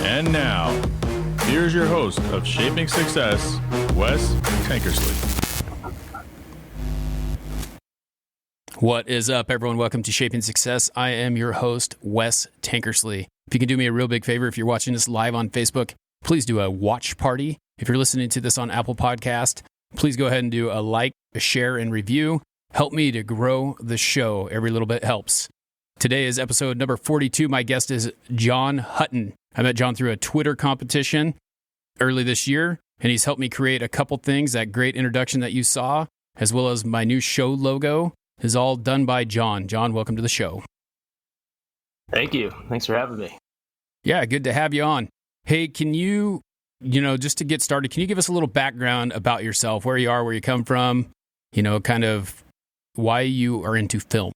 And now, here's your host of Shaping Success, Wes Tankersley. What is up, everyone? Welcome to Shaping Success. I am your host, Wes Tankersley. If you can do me a real big favor, if you're watching this live on Facebook, please do a watch party. If you're listening to this on Apple Podcast, please go ahead and do a like, a share, and review. Help me to grow the show. Every little bit helps. Today is episode number 42. My guest is Jon Hutton. I met Jon through a Twitter competition early this year, and he's helped me create a couple things. That great introduction that you saw, as well as my new show logo, is all done by Jon. Jon, welcome to the show. Thank you. Thanks for having me. Yeah, good to have you on. Hey, can you just to get started, can you give us a little background about yourself, where you are, where you come from, kind of why you are into film?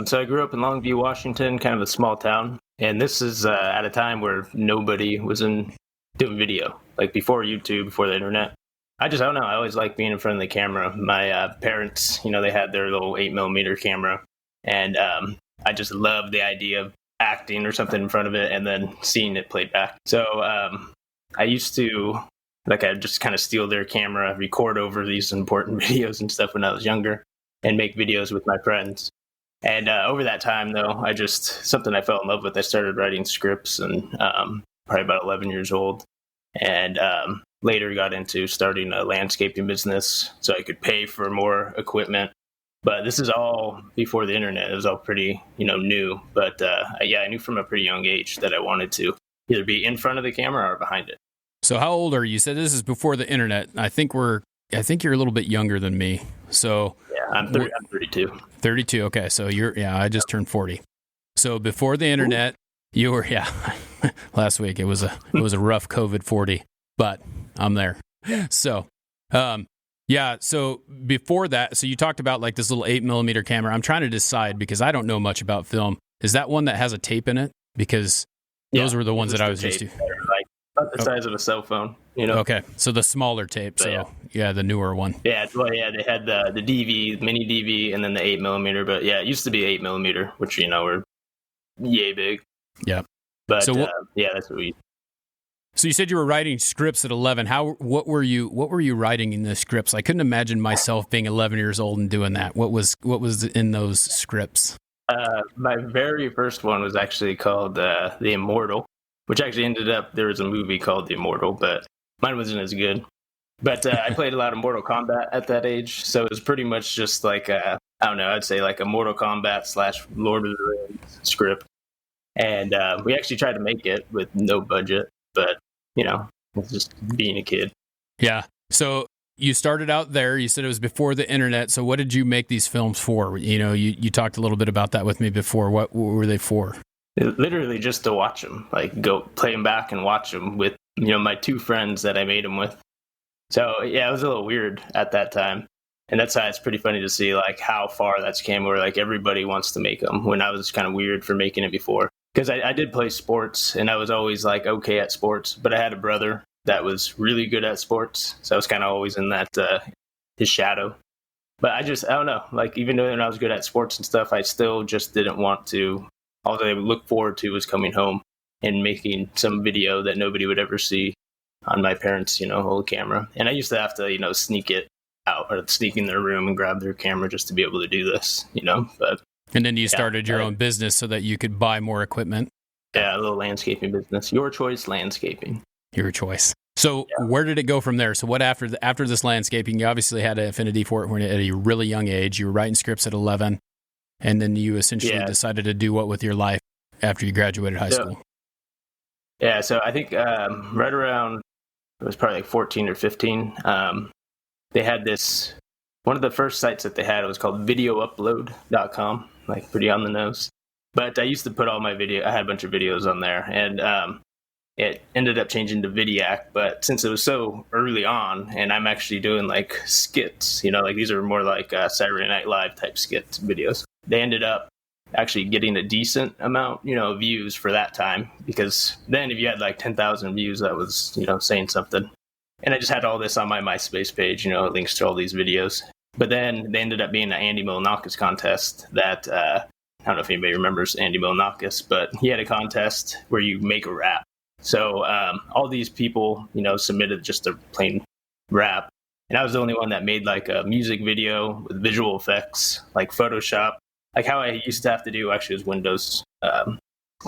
So I grew up in Longview, Washington, kind of a small town. And this is at a time where nobody was doing video, like before YouTube, before the internet. I don't know. I always liked being in front of the camera. My parents, they had their little 8mm camera. And I just loved the idea of acting or something in front of it and then seeing it played back. So I used to, I'd just kind of steal their camera, record over these important videos and stuff when I was younger, and make videos with my friends. And over that time, though, something I fell in love with. I started writing scripts and probably about 11 years old. And later got into starting a landscaping business so I could pay for more equipment. But this is all before the internet. It was all pretty, new. But I knew from a pretty young age that I wanted to either be in front of the camera or behind it. So how old are you? You said this is before the internet. I think you're a little bit younger than me. So yeah, I'm 32. 32. Okay. So I just turned 40. So before the internet, you were, last week it was a rough COVID 40, but I'm there. So, so before that, so you talked about like this little 8mm camera. I'm trying to decide because I don't know much about film. Is that one that has a tape in it? Because those were the ones that I was used to. Like about the size of a cell phone, Okay. So the smaller tape. So the newer one. Yeah. Well, they had the DV, mini DV, and then the 8mm. But it used to be 8mm, which, were yay big. Yeah. But so that's what we. So you said you were writing scripts at 11. What were you writing in the scripts? I couldn't imagine myself being 11 years old and doing that. What was in those scripts? My very first one was actually called The Immortal, which actually ended up, there was a movie called The Immortal, but mine wasn't as good. But I played a lot of Mortal Kombat at that age, so it was pretty much just like, I'd say like a Mortal Kombat / Lord of the Rings script. And we actually tried to make it with no budget, but, it's just being a kid. Yeah. So you started out there. You said it was before the internet. So what did you make these films for? You talked a little bit about that with me before. What were they for? Literally just to watch them, like go play them back and watch them with, my two friends that I made them with. So, it was a little weird at that time. And that's why it's pretty funny to see like how far that's came where like everybody wants to make them when I was kind of weird for making it before. Because I did play sports and I was always like okay at sports, but I had a brother that was really good at sports. So I was kind of always in that, his shadow. But I don't know, like even though I was good at sports and stuff, I still just didn't want to. All that I would look forward to was coming home and making some video that nobody would ever see on my parents', whole camera. And I used to have to, sneak it out or sneak in their room and grab their camera just to be able to do this, but. And then you started your own business so that you could buy more equipment. Yeah, a little landscaping business. Your choice, landscaping. Your choice. So where did it go from there? So what after this landscaping, you obviously had an affinity for it when at a really young age. You were writing scripts at 11, and then you essentially decided to do what with your life after you graduated high school? Yeah, so I think right around, it was probably like 14 or 15, they had this, one of the first sites that they had, it was called videoupload.com, like pretty on the nose. But I used to put all my I had a bunch of videos on there, and it ended up changing to Vidiac. But since it was so early on, and I'm actually doing like skits, like these are more like Saturday Night Live type skits videos, they ended up actually getting a decent amount, views for that time. Because then if you had like 10,000 views, that was, saying something. And I just had all this on my MySpace page, links to all these videos. But then they ended up being an Andy Milonakis contest that, I don't know if anybody remembers Andy Milonakis, but he had a contest where you make a rap. So all these people, submitted just a plain rap. And I was the only one that made like a music video with visual effects, like Photoshop. Like how I used to have to do actually was Windows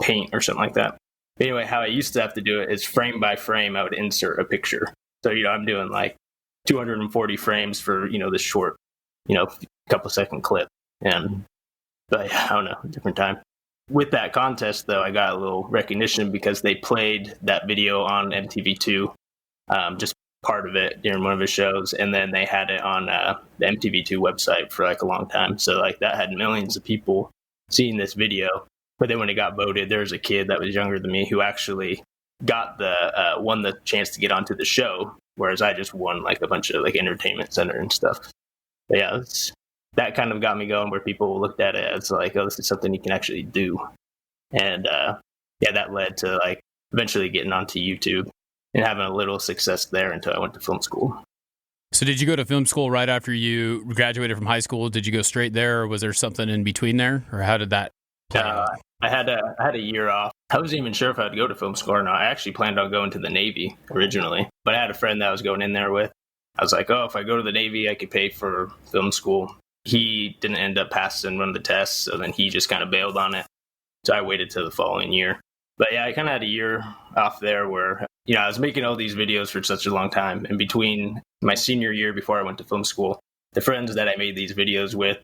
Paint or something like that. Anyway, how I used to have to do it is frame by frame, I would insert a picture. So, I'm doing like 240 frames for, this short, couple second clip. But I don't know, different time. With that contest, though, I got a little recognition because they played that video on MTV2, just part of it during one of his shows. And then they had it on the MTV2 website for like a long time. So like that had millions of people seeing this video. But then when it got voted, there was a kid that was younger than me who actually got won the chance to get onto the show, whereas I just won like a bunch of like entertainment center and stuff. But yeah, that kind of got me going where people looked at it as like, oh, this is something you can actually do. And that led to like eventually getting onto YouTube and having a little success there until I went to film school. So did you go to film school right after you graduated from high school? Did you go straight there, or was there something in between there, or how did that play out? I had a year off. I wasn't even sure if I'd go to film school or not. I actually planned on going to the Navy originally, but I had a friend that I was going in there with. I was like, oh, if I go to the Navy, I could pay for film school. He didn't end up passing one of the tests, so then he just kind of bailed on it. So I waited till the following year. But yeah, I kind of had a year off there where, I was making all these videos for such a long time. And between my senior year before I went to film school, the friends that I made these videos with,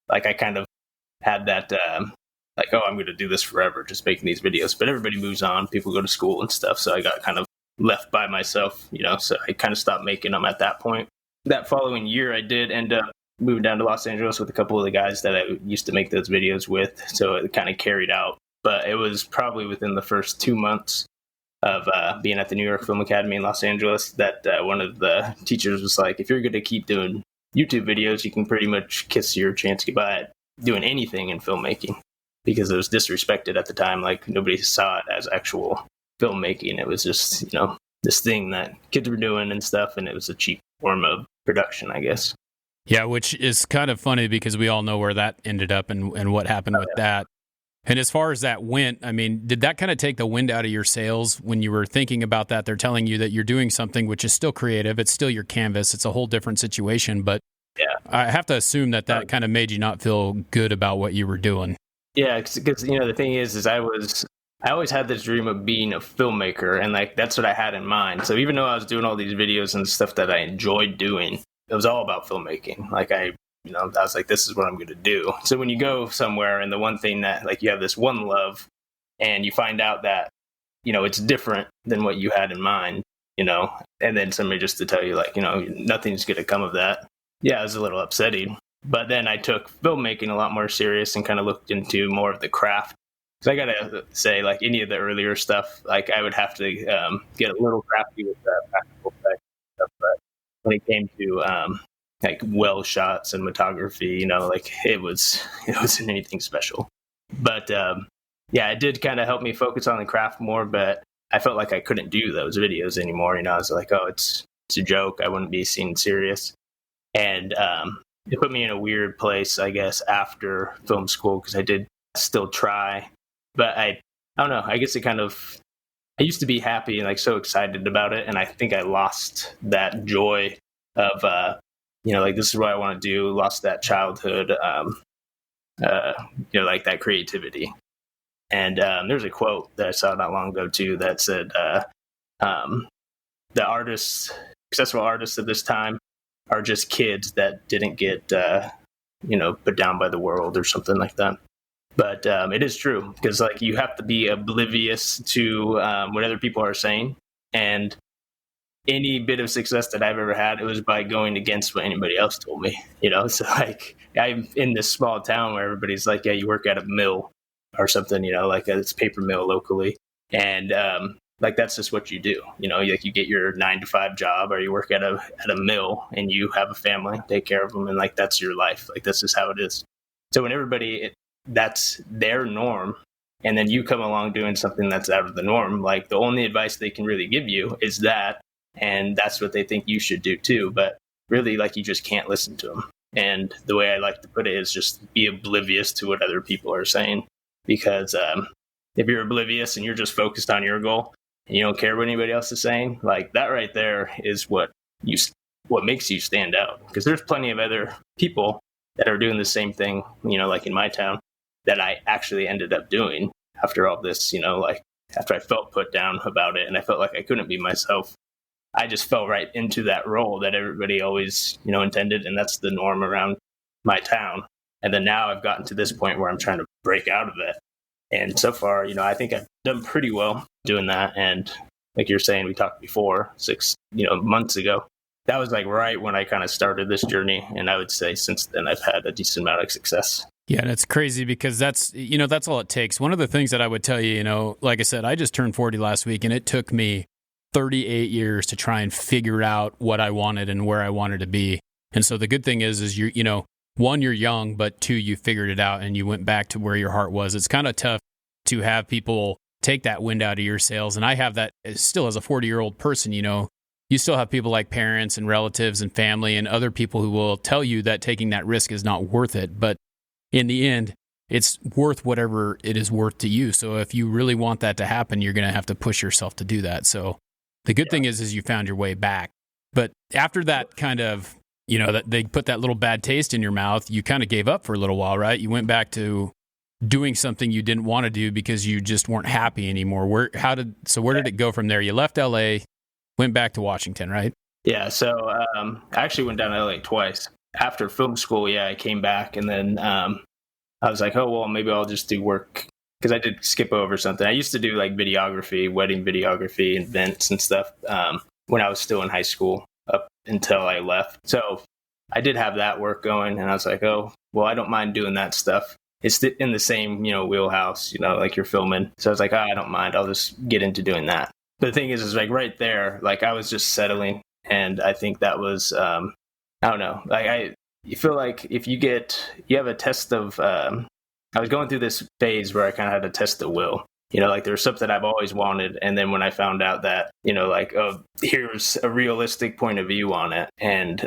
like I kind of had that, like, oh, I'm going to do this forever, just making these videos. But everybody moves on. People go to school and stuff. So I got kind of left by myself, so I kind of stopped making them at that point. That following year, I did end up moving down to Los Angeles with a couple of the guys that I used to make those videos with. So it kind of carried out. But it was probably within the first 2 months of being at the New York Film Academy in Los Angeles that one of the teachers was like, if you're going to keep doing YouTube videos, you can pretty much kiss your chance goodbye at doing anything in filmmaking, because it was disrespected at the time. Like nobody saw it as actual filmmaking. It was just, this thing that kids were doing and stuff. And it was a cheap form of production, I guess. Yeah, which is kind of funny because we all know where that ended up and what happened with that. And as far as that went, I mean, did that kind of take the wind out of your sails when you were thinking about that? They're telling you that you're doing something which is still creative. It's still your canvas. It's a whole different situation. But yeah, I have to assume that kind of made you not feel good about what you were doing. Yeah, because the thing is I always had this dream of being a filmmaker, and like that's what I had in mind. So even though I was doing all these videos and stuff that I enjoyed doing, it was all about filmmaking. Like I was like, this is what I'm going to do. So when you go somewhere and the one thing that like you have this one love and you find out that, it's different than what you had in mind, and then somebody just to tell you like, nothing's going to come of that. Yeah, it was a little upsetting. But then I took filmmaking a lot more serious and kind of looked into more of the craft. Because I got to say, like any of the earlier stuff, like I would have to get a little crafty with the practical effects and stuff. But when it came to like well shot cinematography, like it wasn't anything special. But it did kind of help me focus on the craft more. But I felt like I couldn't do those videos anymore. I was like, oh, it's a joke. I wouldn't be seen serious. And it put me in a weird place, I guess, after film school, because I did still try. But I don't know. I guess I used to be happy and like so excited about it. And I think I lost that joy of, like this is what I want to do. Lost that childhood, like that creativity. And there's a quote that I saw not long ago too that said, the successful artists of this time are just kids that didn't get, put down by the world or something like that. But it is true, because like you have to be oblivious to what other people are saying. And any bit of success that I've ever had, it was by going against what anybody else told me, So like I'm in this small town where everybody's like, yeah, you work at a mill or something, like it's paper mill locally. And like that's just what you do, like you get your 9-to-5 job, or you work at a mill and you have a family, take care of them, and like that's your life. Like this is how it is. So when everybody that's their norm, and then you come along doing something that's out of the norm, like the only advice they can really give you is that, and that's what they think you should do too. But really, like you just can't listen to them. And the way I like to put it is just be oblivious to what other people are saying, because if you're oblivious and you're just focused on your goal, and you don't care what anybody else is saying, like that right there is what makes you stand out. Because there's plenty of other people that are doing the same thing, like in my town, that I actually ended up doing after all this, like after I felt put down about it and I felt like I couldn't be myself. I just fell right into that role that everybody always, intended. And that's the norm around my town. And then now I've gotten to this point where I'm trying to break out of it. And so far, I think I've done pretty well doing that. And like you're saying, we talked before 6, months ago. That was like right when I kind of started this journey. And I would say since then, I've had a decent amount of success. Yeah, and it's crazy because that's all it takes. One of the things that I would tell you, like I said, I just turned 40 last week, and it took me 38 years to try and figure out what I wanted and where I wanted to be. And so the good thing is one, you're young, but two, you figured it out and you went back to where your heart was. It's kind of tough to have people take that wind out of your sails. And I have that still as a 40-year-old person, you still have people like parents and relatives and family and other people who will tell you that taking that risk is not worth it. But in the end, it's worth whatever it is worth to you. So if you really want that to happen, you're going to have to push yourself to do that. So the good thing is you found your way back. But after that kind of, that they put that little bad taste in your mouth, you kind of gave up for a little while, right? You went back to doing something you didn't want to do because you just weren't happy anymore. Where did it go from there? You left LA, went back to Washington, right? Yeah. So I actually went down to LA twice. After film school, I came back, and then I was like, oh, well, maybe I'll just do work. Because I did skip over something. I used to do like videography, wedding videography, events and stuff when I was still in high school up until I left. So I did have that work going, and I was like, oh, well, I don't mind doing that stuff. It's in the same, wheelhouse, like you're filming. So I was like, oh, I don't mind. I'll just get into doing that. But the thing is like right there, like I was just settling. And I think that was, I don't know, like you feel like if you have a test of, I was going through this phase where I kind of had to test the will, like there's something I've always wanted. And then when I found out that, like, oh, here's a realistic point of view on it. And,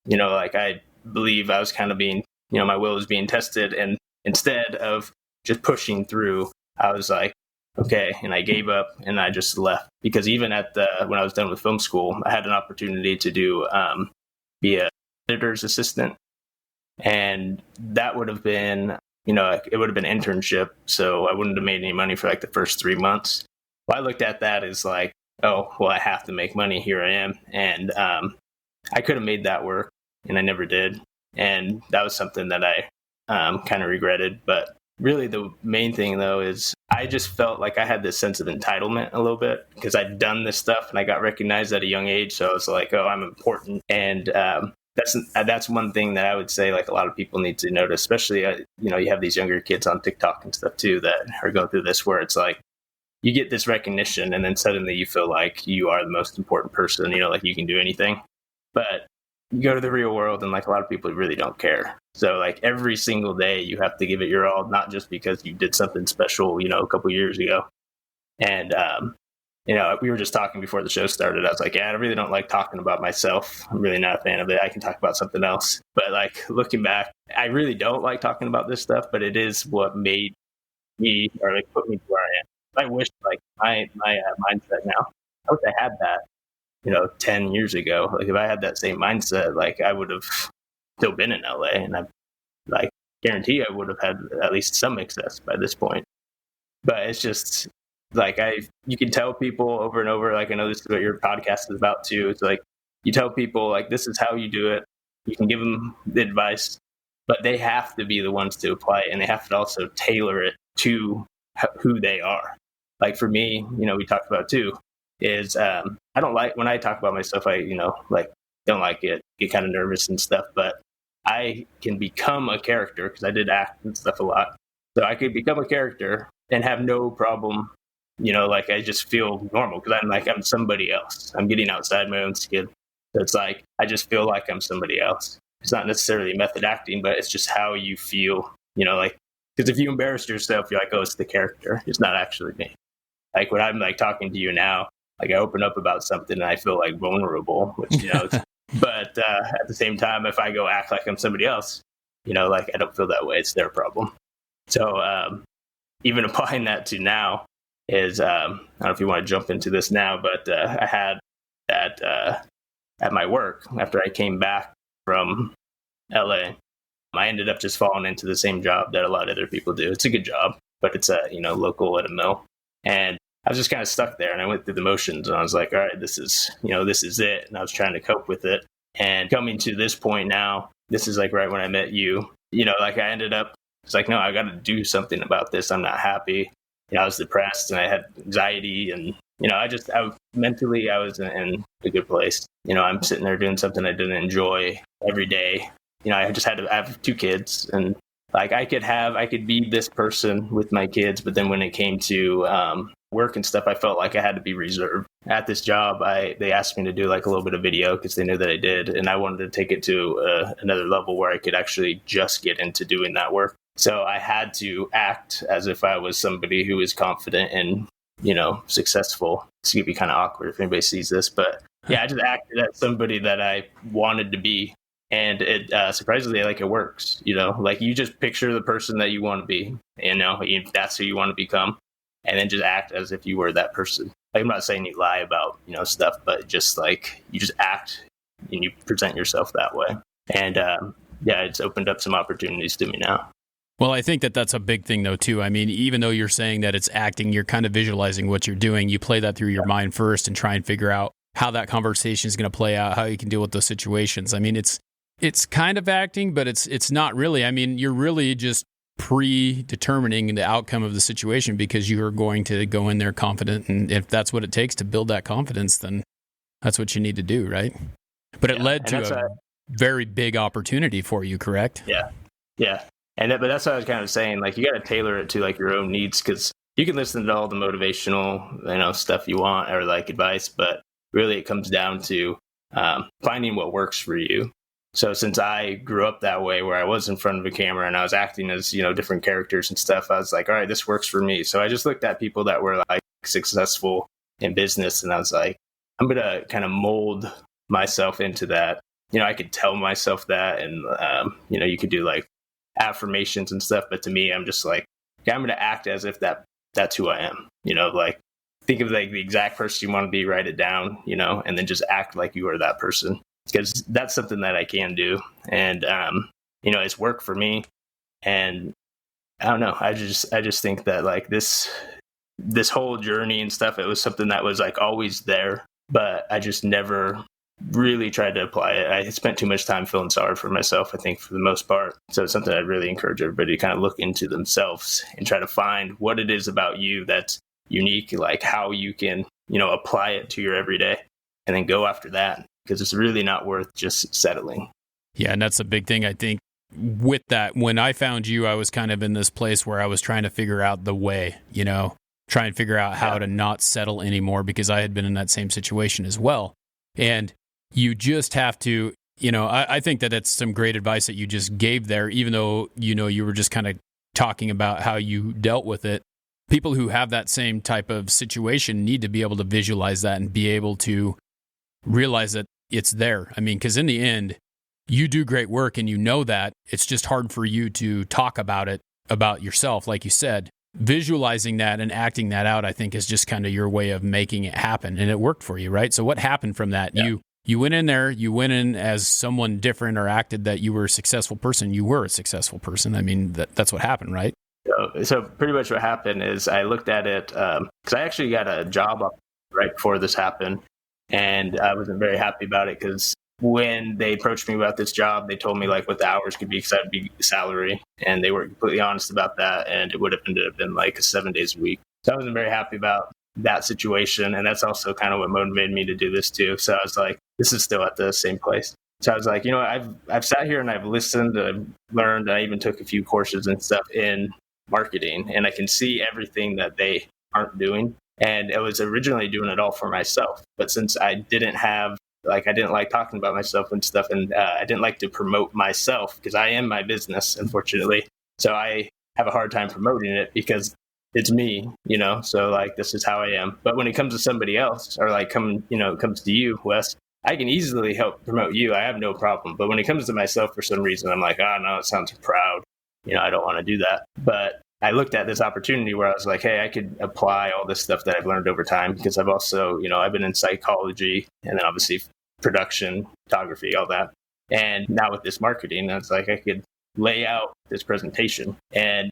like I believe I was kind of being, my will was being tested. And instead of just pushing through, I was like, okay. And I gave up and I just left, because even when I was done with film school, I had an opportunity to do, be a editor's assistant. And that would have been, it would have been internship. So I wouldn't have made any money for like the first 3 months. Well, I looked at that as like, oh, well, I have to make money. Here I am. And I could have made that work, and I never did. And that was something that I kind of regretted. But really the main thing, though, is I just felt like I had this sense of entitlement a little bit because I'd done this stuff and I got recognized at a young age. So I was like, oh, I'm important. And that's one thing that I would say like a lot of people need to notice, especially, you have these younger kids on TikTok and stuff too that are going through this, where it's like you get this recognition and then suddenly you feel like you are the most important person, like you can do anything. But you go to the real world and like a lot of people really don't care. So like every single day you have to give it your all, not just because you did something special, a couple years ago. And, we were just talking before the show started. I was like, I really don't like talking about myself. I'm really not a fan of it. I can talk about something else. But like looking back, I really don't like talking about this stuff, but it is what made me, or like put me to where I am. I wish like my mindset now, I wish I had that, 10 years ago. Like if I had that same mindset, like I would have still been in LA, and I like guarantee I would have had at least some success by this point. But it's just like you can tell people over and over, like I know this is what your podcast is about too. It's like you tell people like this is how you do it. You can give them the advice, but they have to be the ones to apply it, and they have to also tailor it to who they are. Like for me, we talked about too, is I don't like when I talk about myself, I like don't like it, get kind of nervous and stuff, but I can become a character because I did act and stuff a lot. So I could become a character and have no problem, like I just feel normal because I'm somebody else. I'm getting outside my own skin. So it's like, I just feel like I'm somebody else. It's not necessarily method acting, but it's just how you feel, like, because if you embarrass yourself, you're like, oh, it's the character. It's not actually me. Like when I'm like talking to you now, like I open up about something and I feel like vulnerable, which, but at the same time, if I go act like I'm somebody else, like I don't feel that way. It's their problem. So even applying that to now, is, I don't know if you want to jump into this now, but I had at my work after I came back from LA, I ended up just falling into the same job that a lot of other people do. It's a good job, but it's local at a mill. And I was just kind of stuck there, and I went through the motions, and I was like, all right, this is it. And I was trying to cope with it. And coming to this point now, this is like right when I met you, like I ended up, it's like, no, I got to do something about this. I'm not happy. I was depressed and I had anxiety, and, mentally I was in a good place. I'm sitting there doing something I didn't enjoy every day. I have 2 kids, and like I could be this person with my kids, but then when it came to work and stuff, I felt like I had to be reserved. At this job, they asked me to do like a little bit of video because they knew that I did, and I wanted to take it to another level where I could actually just get into doing that work. So I had to act as if I was somebody who was confident and successful. It's gonna be kind of awkward if anybody sees this, but yeah, I just acted as somebody that I wanted to be. And it surprisingly, like, it works, like you just picture the person that you want to be, that's who you want to become, and then just act as if you were that person. Like, I'm not saying you lie about, stuff, but just like you just act and you present yourself that way. And it's opened up some opportunities to me now. Well, I think that's a big thing, though, too. I mean, even though you're saying that it's acting, you're kind of visualizing what you're doing. You play that through your mind first and try and figure out how that conversation is going to play out, how you can deal with those situations. I mean, it's kind of acting, but it's not really. I mean, you're really just predetermining the outcome of the situation because you are going to go in there confident. And if that's what it takes to build that confidence, then that's what you need to do, right? But it led to a very big opportunity for you, correct? Yeah. Yeah. But that's what I was kind of saying. Like, you got to tailor it to like your own needs, because you can listen to all the motivational, stuff you want, or like advice, but really it comes down to finding what works for you. So since I grew up that way, where I was in front of a camera and I was acting as, different characters and stuff, I was like, all right, this works for me. So I just looked at people that were like successful in business, and I was like, I'm going to kind of mold myself into that. I could tell myself that, and, you could do like affirmations and stuff. But to me, I'm just like, okay, I'm going to act as if that's who I am, like think of like the exact person you want to be, write it down, and then just act like you are that person. Because that's something that I can do. And, it's worked for me. And I don't know, I just think that like this whole journey and stuff, it was something that was like always there, but I just never really tried to apply it. I spent too much time feeling sorry for myself, I think, for the most part. So it's something I'd really encourage everybody to kind of look into themselves and try to find what it is about you that's unique, like how you can, apply it to your everyday, and then go after that. Because it's really not worth just settling. Yeah, and that's a big thing, I think, with that. When I found you, I was kind of in this place where I was trying to figure out the way, try and figure out how to not settle anymore, because I had been in that same situation as well. And you just have to, I think that that's some great advice that you just gave there, even though, you were just kind of talking about how you dealt with it. People who have that same type of situation need to be able to visualize that and be able to realize that it's there. I mean, because in the end, you do great work and you know that. It's just hard for you to talk about it, about yourself, like you said. Visualizing that and acting that out, I think, is just kind of your way of making it happen. And it worked for you, right? So what happened from that? Yeah. You went in there, you went in as someone different, or acted that you were a successful person. You were a successful person. I mean, that's what happened, right? So pretty much what happened is I looked at it, because I actually got a job up right before this happened. And I wasn't very happy about it, because when they approached me about this job, they told me like what the hours could be, because I'd be salary, and they were completely honest about that. And it would have ended up been like 7 days a week. So I wasn't very happy about that situation. And that's also kind of what motivated me to do this too. So I was like, this is still at the same place. So I was like, I've sat here and I've listened, I've learned, I even took a few courses and stuff in marketing, and I can see everything that they aren't doing. And I was originally doing it all for myself. But since I didn't like talking about myself and stuff, and I didn't like to promote myself, because I am my business, unfortunately. So I have a hard time promoting it because it's me, so like, this is how I am. But when it comes to somebody else, or like it comes to you, Wes, I can easily help promote you. I have no problem. But when it comes to myself, for some reason, I'm like, oh no, it sounds proud. I don't want to do that. But I looked at this opportunity where I was like, hey, I could apply all this stuff that I've learned over time, because I've also, I've been in psychology and then obviously production, photography, all that. And now with this marketing, I was like, I could lay out this presentation. And,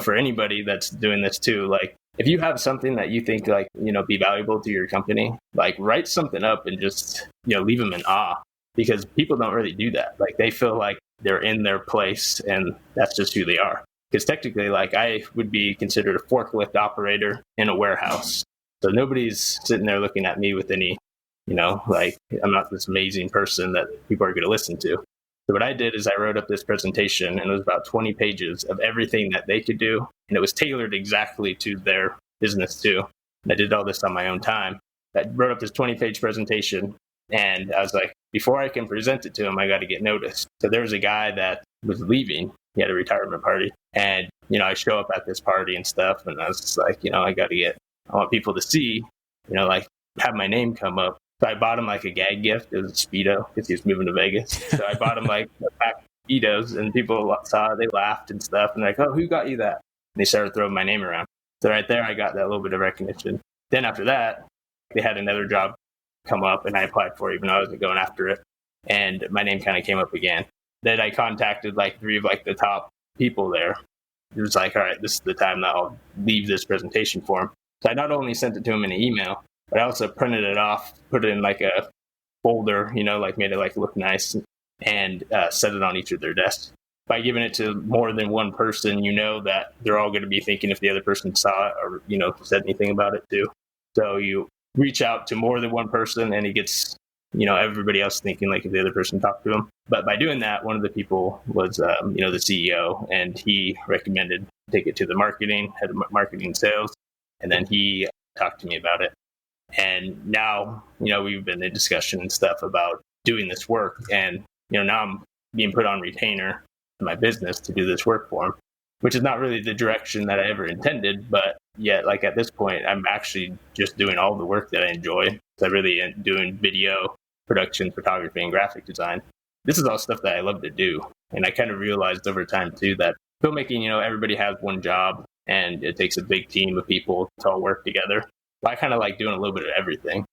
for anybody that's doing this too, like if you have something that you think like, be valuable to your company, like write something up and just, leave them in awe, because people don't really do that. Like they feel like they're in their place and that's just who they are. Because technically, like I would be considered a forklift operator in a warehouse. So nobody's sitting there looking at me with any, like I'm not this amazing person that people are going to listen to. So what I did is I wrote up this presentation, and it was about 20 pages of everything that they could do. And it was tailored exactly to their business too. And I did all this on my own time. I wrote up this 20-page presentation, and I was like, before I can present it to him, I got to get noticed. So there was a guy that was leaving. He had a retirement party. And, I show up at this party and stuff. And I was just like, I want people to see, like have my name come up. So I bought him like a gag gift. It was a Speedo because he was moving to Vegas. So I bought him like a pack of Speedos, and people saw it, they laughed and stuff. And like, oh, who got you that? And they started throwing my name around. So right there, I got that little bit of recognition. Then after that, they had another job come up, and I applied for it, even though I wasn't going after it. And my name kind of came up again. Then I contacted like 3 of like the top people there. It was like, all right, this is the time that I'll leave this presentation for them. So I not only sent it to them in an email, but I also printed it off, put it in like a folder, like made it like look nice, and set it on each of their desks. By giving it to more than one person, that they're all going to be thinking if the other person saw it or, said anything about it too. So you reach out to more than one person, and it gets, everybody else thinking like if the other person talked to them. But by doing that, one of the people was, the CEO, and he recommended take it to the head of marketing sales. And then he talked to me about it. And now, we've been in discussion and stuff about doing this work. And, now I'm being put on retainer in my business to do this work for him, which is not really the direction that I ever intended. But yet, like at this point, I'm actually just doing all the work that I enjoy. So I really am doing video production, photography, and graphic design. This is all stuff that I love to do. And I kind of realized over time, too, that filmmaking, everybody has one job, and it takes a big team of people to all work together. I kind of like doing a little bit of everything.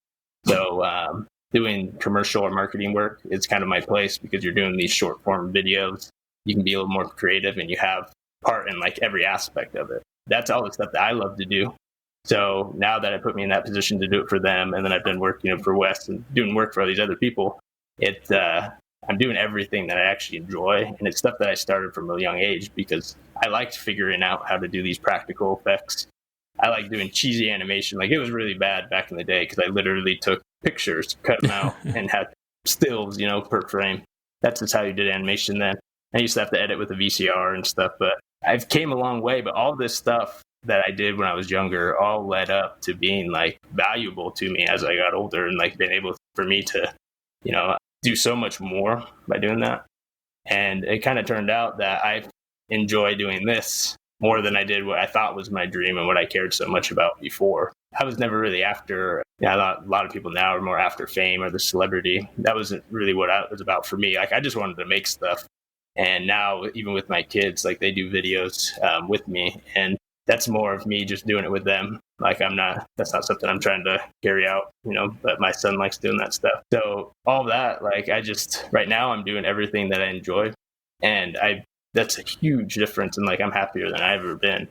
So doing commercial or marketing work is kind of my place, because you're doing these short form videos. You can be a little more creative, and you have part in like every aspect of it. That's all the stuff that I love to do. So now that it put me in that position to do it for them, and then I've been working for Wes and doing work for all these other people, I'm doing everything that I actually enjoy. And it's stuff that I started from a young age, because I liked figuring out how to do these practical effects. I like doing cheesy animation. Like it was really bad back in the day, because I literally took pictures, cut them out, and had stills, per frame. That's just how you did animation then. I used to have to edit with a VCR and stuff, but I've came a long way. But all this stuff that I did when I was younger all led up to being like valuable to me as I got older, and like being able for me to, do so much more by doing that. And it kind of turned out that I enjoy doing this more than I did what I thought was my dream and what I cared so much about before. I was never really after, a lot of people now are more after fame or the celebrity. That wasn't really what it was about for me. Like I just wanted to make stuff. And now even with my kids, like they do videos with me, and that's more of me just doing it with them. Like that's not something I'm trying to carry out, but my son likes doing that stuff. So all that, like right now I'm doing everything that I enjoy. And that's a huge difference. And like, I'm happier than I've ever been.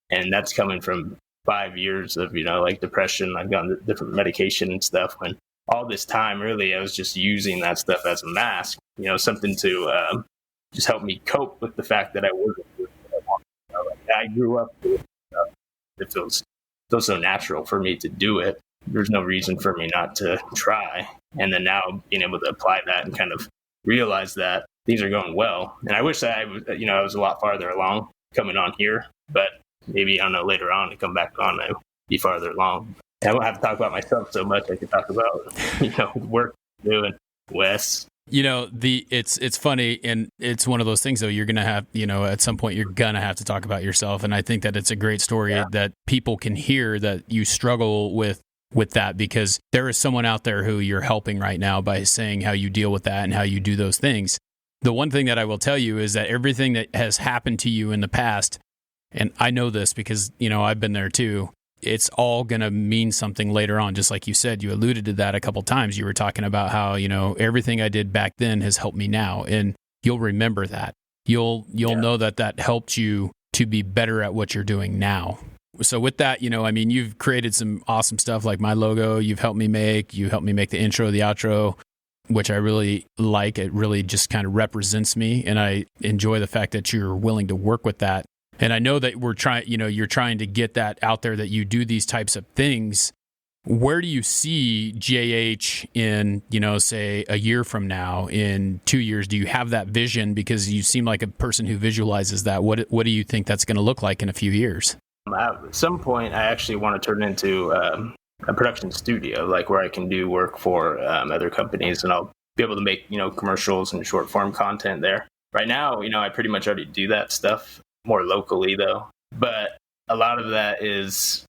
And that's coming from 5 years of, like depression. I've gotten different medication and stuff. When all this time, really, I was just using that stuff as a mask, something to just help me cope with the fact that I wasn't doing what I wanted. Like, I grew up doing stuff. It feels so natural for me to do it. There's no reason for me not to try. And then now being able to apply that and kind of realize that things are going well. And I wish that I was a lot farther along coming on here, but maybe, I don't know, later on to come back on, I'll be farther along. And I won't have to talk about myself so much. I could talk about, work doing, Wes. It's funny, and it's one of those things though, you're going to have, at some point you're going to have to talk about yourself. And I think that it's a great story that people can hear that you struggle with that, because there is someone out there who you're helping right now by saying how you deal with that and how you do those things. The one thing that I will tell you is that everything that has happened to you in the past and I know this because, I've been there too. It's all going to mean something later on. Just like you said, you alluded to that a couple times. You were talking about how, everything I did back then has helped me now. And you'll remember that. You'll know that helped you to be better at what you're doing now. So with that, you've created some awesome stuff like my logo. You helped me make the intro, the outro, which I really like. It really just kind of represents me. And I enjoy the fact that you're willing to work with that. And I know that you're trying to get that out there, that you do these types of things. Where do you see JH in, say a year from now, in 2 years? Do you have that vision? Because you seem like a person who visualizes that. What do you think that's going to look like in a few years? At some point, I actually want to turn into a production studio, like where I can do work for other companies, and I'll be able to make, commercials and short form content there. Right now, I pretty much already do that stuff more locally though. But a lot of that is,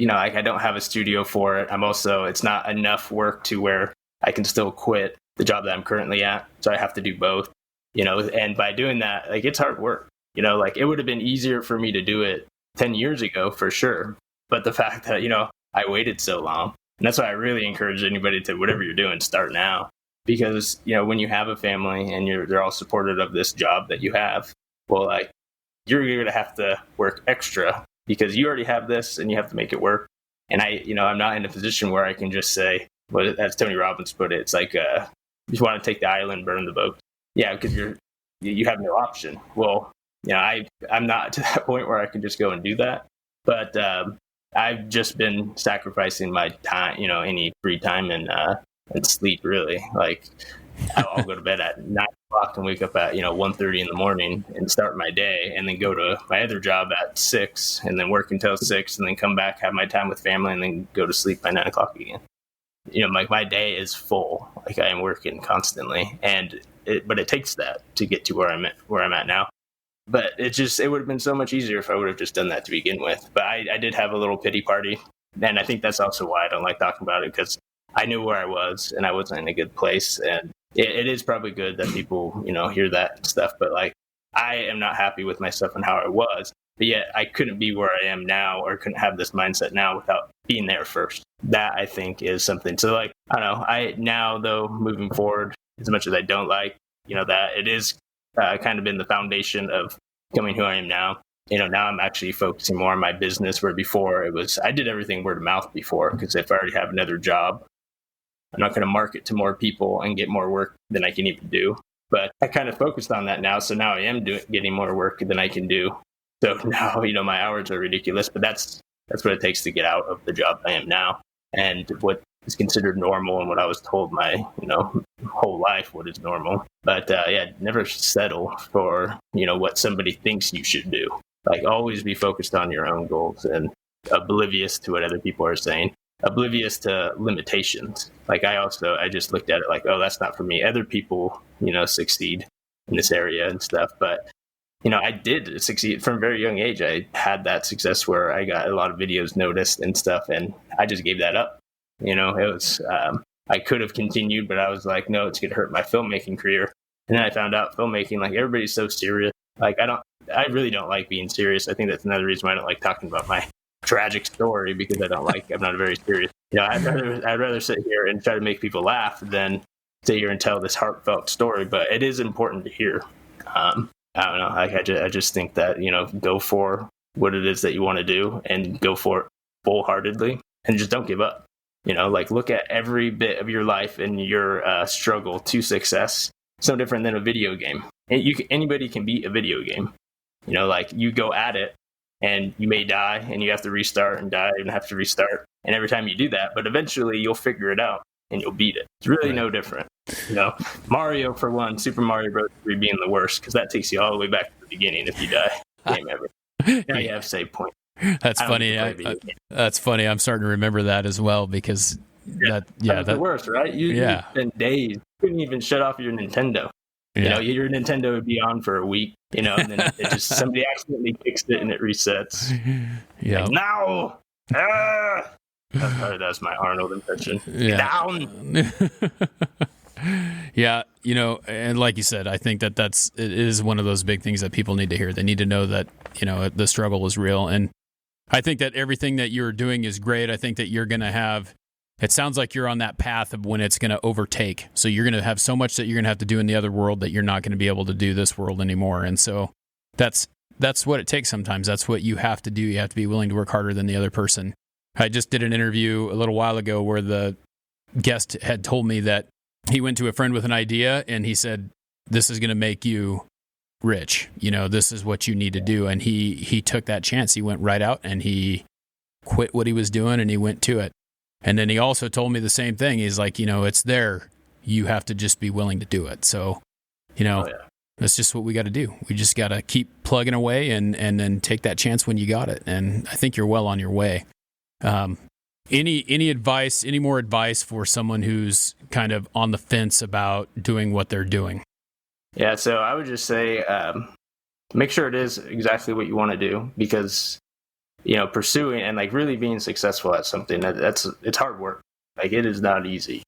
I don't have a studio for it. It's not enough work to where I can still quit the job that I'm currently at. So I have to do both, and by doing that, it's hard work, it would have been easier for me to do it 10 years ago for sure. But the fact that, I waited so long, and that's why I really encourage anybody to, whatever you're doing, start now. Because, when you have a family and they're all supportive of this job that you have, well, you're going to have to work extra because you already have this and you have to make it work. And I'm not in a position where I can just say, well, as Tony Robbins put it, it's like, you want to take the island, burn the boat. Yeah, because you have no option. Well, I'm not to that point where I can just go and do that. But I've just been sacrificing my time, any free time and sleep, really. I'll go to bed at 9 o'clock and wake up at 1:30 in the morning and start my day, and then go to my other job at 6 and then work until 6 and then come back, have my time with family, and then go to sleep by 9 o'clock again. My day is full. I am working constantly, but it takes that to get to where I'm at now. But it would have been so much easier if I would have just done that to begin with. But I did have a little pity party, and I think that's also why I don't like talking about it, because I knew where I was and I wasn't in a good place. And it is probably good that people, hear that stuff. But I am not happy with myself and how I was. But yet I couldn't be where I am now, or couldn't have this mindset now without being there first. That, I think, is something. So I don't know. Now, though, moving forward, as much as I don't like, that it is kind of been the foundation of becoming who I am now. Now I'm actually focusing more on my business, where before I did everything word of mouth before, because if I already have another job, I'm not going to market to more people and get more work than I can even do. But I kind of focused on that now. So now I am getting more work than I can do. So now, my hours are ridiculous, but that's what it takes to get out of the job I am now. And what is considered normal, and what I was told my, whole life, what is normal. But never settle for, what somebody thinks you should do. Always be focused on your own goals and oblivious to what other people are saying. Oblivious to limitations. I just looked at it oh, that's not for me. Other people, succeed in this area and stuff. But, I did succeed from a very young age. I had that success where I got a lot of videos noticed and stuff, and I just gave that up. It was, I could have continued, but I was like, no, it's going to hurt my filmmaking career. And then I found out filmmaking, everybody's so serious. I really don't like being serious. I think that's another reason why I don't like talking about my tragic story, because I'm not very serious. I'd rather sit here and try to make people laugh than sit here and tell this heartfelt story. But it is important to hear. I don't know. I just think that, go for what it is that you want to do and go for it full-heartedly, and just don't give up. Look at every bit of your life and your struggle to success. It's no different than a video game. Anybody can beat a video game. You go at it, and you may die, and you have to restart, and die and have to restart. And every time you do that, but eventually you'll figure it out and you'll beat it. It's really no different. Mario, for one, Super Mario Bros. 3 being the worst, because that takes you all the way back to the beginning if you die. Game ever. Now you have save point. That's funny. That's funny. I'm starting to remember that as well, because that's the worst, right? You spend days. You couldn't even shut off your Nintendo. Yeah. Your Nintendo would be on for a week, and then it just somebody accidentally fixed it and it resets. Yeah. No. That's my Arnold impression. Yeah. Down. Yeah, and like you said, I think it is one of those big things that people need to hear. They need to know that the struggle is real. And I think that everything that you're doing is great. I think that you're going to have, it sounds like you're on that path of when it's going to overtake. So you're going to have so much that you're going to have to do in the other world that you're not going to be able to do this world anymore. And so that's what it takes sometimes. That's what you have to do. You have to be willing to work harder than the other person. I just did an interview a little while ago where the guest had told me that he went to a friend with an idea and he said, this is going to make you rich. This is what you need to do. And he took that chance. He went right out and he quit what he was doing and he went to it. And then he also told me the same thing. He's like, it's there. You have to just be willing to do it. So, that's just what we got to do. We just got to keep plugging away and then take that chance when you got it. And I think you're well on your way. Any advice, any more advice for someone who's kind of on the fence about doing what they're doing? Yeah, so I would just say make sure it is exactly what you want to do, because pursuing and like really being successful at something, it's hard work. Like, it is not easy.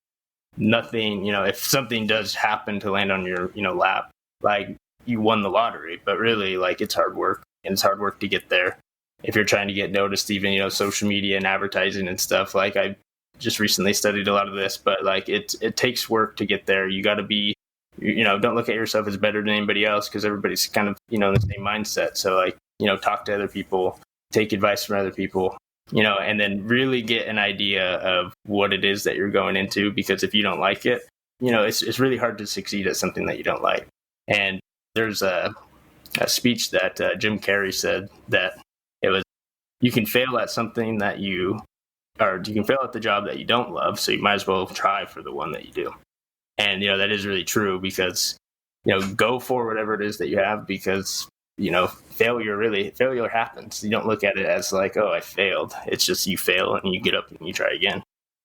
Nothing, if something does happen to land on your lap, like, you won the lottery, but really, like, it's hard work, and it's hard work to get there. If you're trying to get noticed, even social media and advertising and stuff, like, I just recently studied a lot of this, but like it takes work to get there. You got to be, don't look at yourself as better than anybody else, because everybody's kind of in the same mindset. So like, talk to other people, take advice from other people, and then really get an idea of what it is that you're going into, because if you don't like it, it's really hard to succeed at something that you don't like. And there's a speech that Jim Carrey said that it was, you can fail at something that you can fail at the job that you don't love, so you might as well try for the one that you do. And that is really true, because go for whatever it is that you have, because failure happens. You don't look at it as like, oh, I failed. It's just you fail and you get up and you try again.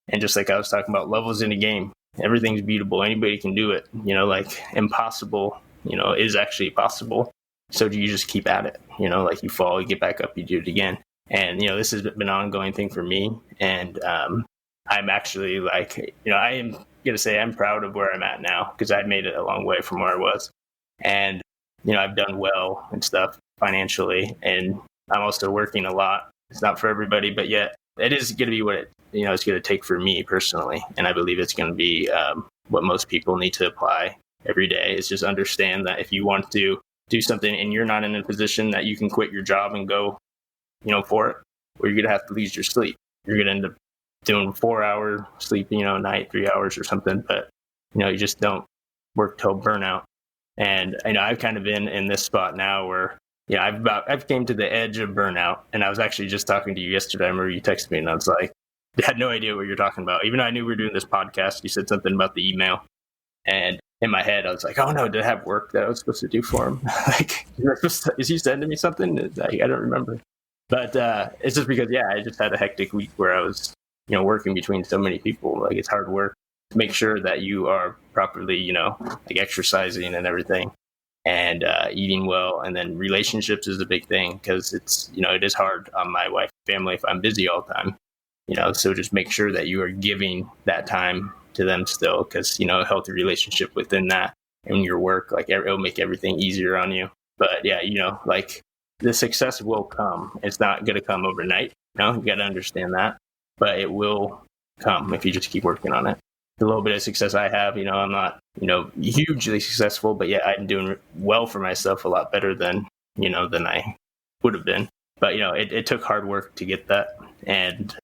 And just like I was talking about levels in a game, everything's beatable. Anybody can do it. Like, impossible is actually possible. So do you just keep at it? Like, you fall, you get back up, you do it again. And this has been an ongoing thing for me. And I'm actually like, I am gonna say I'm proud of where I'm at now, because I've made it a long way from where I was. And I've done well and stuff financially, and I'm also working a lot. It's not for everybody, but yet it is going to be what it's going to take for me personally. And I believe it's going to be what most people need to apply every day, is just understand that if you want to do something and you're not in a position that you can quit your job and go, for it, or you're going to have to lose your sleep. You're going to end up doing 4-hour sleep, a night, 3 hours or something, but you just don't work till burnout. And I've kind of been in this spot now where I've came to the edge of burnout. And I was actually just talking to you yesterday. I remember you texted me and I was like, I had no idea what you're talking about. Even though I knew we were doing this podcast, you said something about the email. And in my head, I was like, oh no, did I have work that I was supposed to do for him? Like, is he sending me something? I don't remember. But it's just because, I just had a hectic week where I was, working between so many people. Like, it's hard work to make sure that you are properly, like exercising and everything, and eating well. And then relationships is a big thing, because it's, it is hard on my wife and family if I'm busy all the time, so just make sure that you are giving that time to them still, because, a healthy relationship within that and your work, like, it'll make everything easier on you. But like, the success will come. It's not going to come overnight. You got to understand that, but it will come if you just keep working on it. The little bit of success I have, I'm not, hugely successful, but I'm doing well for myself, a lot better than I would have been. But, it took hard work to get that. And,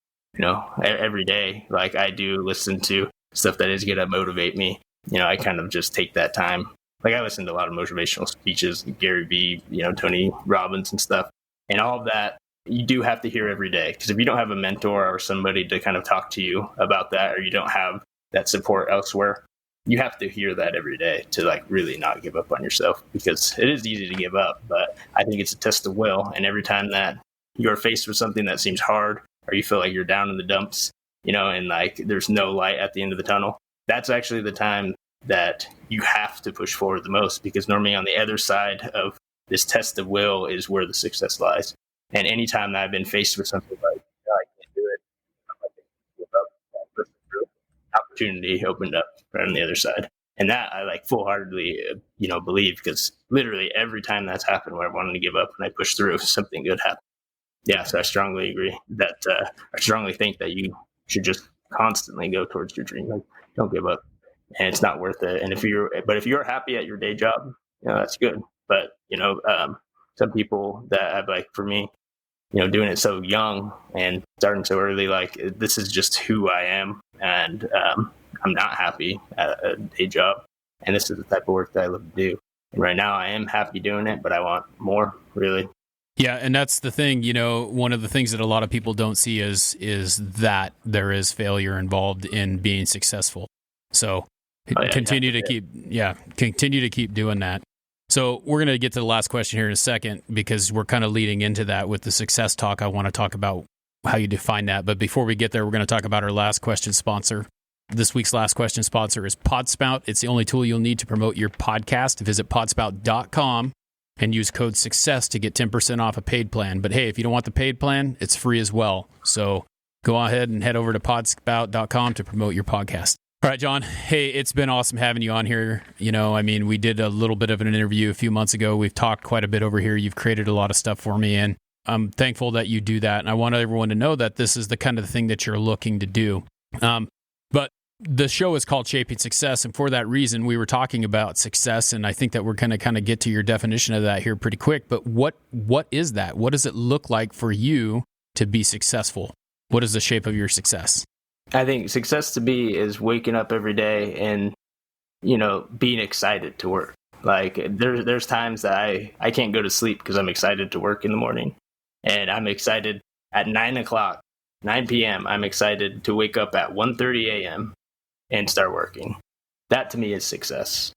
every day, like, I do listen to stuff that is going to motivate me. I kind of just take that time. Like, I listen to a lot of motivational speeches, Gary Vee, Tony Robbins and stuff. And all of that, you do have to hear every day. Because if you don't have a mentor or somebody to kind of talk to you about that, or you don't have that support elsewhere, you have to hear that every day to, like, really not give up on yourself, because it is easy to give up, but I think it's a test of will. And every time that you're faced with something that seems hard, or you feel like you're down in the dumps, and like there's no light at the end of the tunnel, that's actually the time that you have to push forward the most, because normally on the other side of this test of will is where the success lies. And anytime that I've been faced with something like, I can't do it, I'm like, give up, opportunity opened up right on the other side. And that I like full-heartedly, believe, because literally every time that's happened where I wanted to give up and I pushed through, something good happened. Yeah, so I strongly agree that I strongly think that you should just constantly go towards your dream. Like, don't give up, and it's not worth it. And if you're happy at your day job, that's good. But some people that have, like, for me, doing it so young and starting so early, like, this is just who I am, and I'm not happy at a day job, and this is the type of work that I love to do. And right now, I am happy doing it, but I want more, really. Yeah, and that's the thing. One of the things that a lot of people don't see is that there is failure involved in being successful. So continue to keep doing that. So we're going to get to the last question here in a second, because we're kind of leading into that with the success talk. I want to talk about how you define that. But before we get there, we're going to talk about our last question sponsor. This week's last question sponsor is PodSpout. It's the only tool you'll need to promote your podcast. Visit podspout.com and use code SUCCESS to get 10% off a paid plan. But hey, if you don't want the paid plan, it's free as well. So go ahead and head over to podspout.com to promote your podcast. All right, Jon. Hey, it's been awesome having you on here. We did a little bit of an interview a few months ago. We've talked quite a bit over here. You've created a lot of stuff for me, and I'm thankful that you do that. And I want everyone to know that this is the kind of thing that you're looking to do. But the show is called Shaping Success, and for that reason, we were talking about success, and I think that we're going to kind of get to your definition of that here pretty quick. But what is that? What does it look like for you to be successful? What is the shape of your success? I think success to me is waking up every day and, being excited to work. Like, there's times that I can't go to sleep because I'm excited to work in the morning, and I'm excited at 9 p.m. I'm excited to wake up at 1:30 a.m. and start working. That to me is success.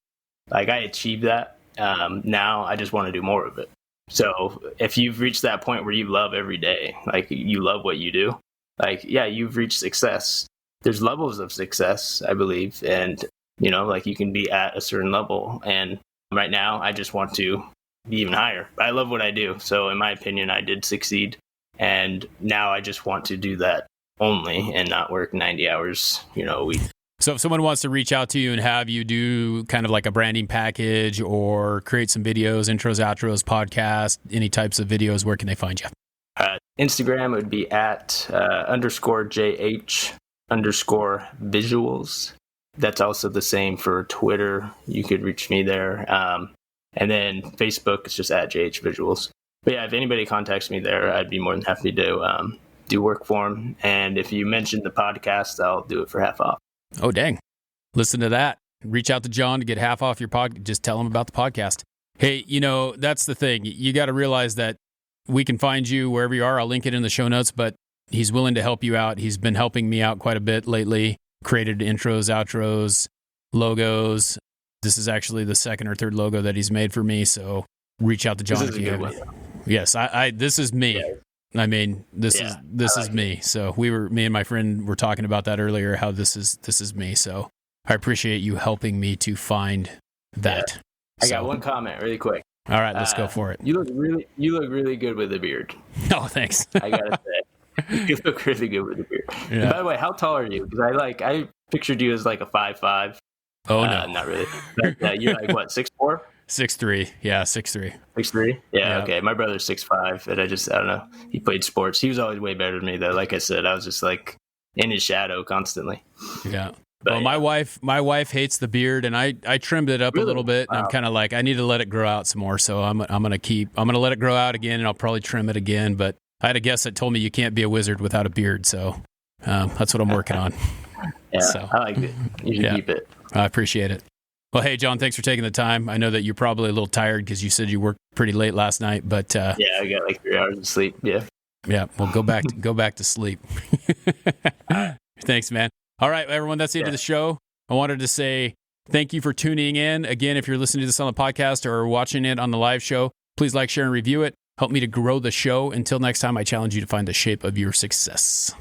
Like, I achieved that. Now I just want to do more of it. So if you've reached that point where you love every day, like you love what you do, like, yeah, you've reached success. There's levels of success, I believe. And, like, you can be at a certain level. And right now I just want to be even higher. I love what I do. So in my opinion, I did succeed. And now I just want to do that only and not work 90 hours, a week. So if someone wants to reach out to you and have you do kind of like a branding package or create some videos, intros, outros, podcast, any types of videos, where can they find you? Instagram would be at _JH_visuals. That's also the same for Twitter. You could reach me there. And then Facebook is just at JH Visuals. But yeah, if anybody contacts me there, I'd be more than happy to do work for them. And if you mention the podcast, I'll do it for half off. Oh, dang. Listen to that. Reach out to Jon to get half off your podcast. Just tell him about the podcast. Hey, that's the thing. You got to realize that we can find you wherever you are. I'll link it in the show notes, but he's willing to help you out. He's been helping me out quite a bit lately. Created intros, outros, logos. This is actually the second or third logo that he's made for me. So reach out to Jon if you have it. Yes, this is me. Yeah. I mean, this is me. So me and my friend were talking about that earlier, how this is me. So I appreciate you helping me to find that. Yeah. I got one comment really quick. All right, let's go for it. You look really good with a beard. Oh, thanks. I gotta say, you look really good with a beard. Yeah. And by the way, how tall are you? Because I pictured you as like a 5'5". Oh no, not really. But, you're like what, 6'4"? 6'3". Yeah, 6'3". 6'3"? Yeah, okay. My brother's 6'5", and I don't know. He played sports. He was always way better than me, though. Like I said, I was just like in his shadow constantly. Yeah. But well, my wife hates the beard, and I trimmed it up a little bit, and I'm kind of like, I need to let it grow out some more. So I'm gonna let it grow out again, and I'll probably trim it again. But I had a guest that told me you can't be a wizard without a beard, so that's what I'm working on. Yeah, so, I like it. You should keep it. I appreciate it. Well, hey, Jon, thanks for taking the time. I know that you're probably a little tired because you said you worked pretty late last night, but yeah, I got like 3 hours of sleep. Yeah. Yeah. Well, go back to sleep. Thanks, man. All right, everyone, that's the end of the show. I wanted to say thank you for tuning in. Again, if you're listening to this on the podcast or watching it on the live show, please like, share, and review it. Help me to grow the show. Until next time, I challenge you to find the shape of your success.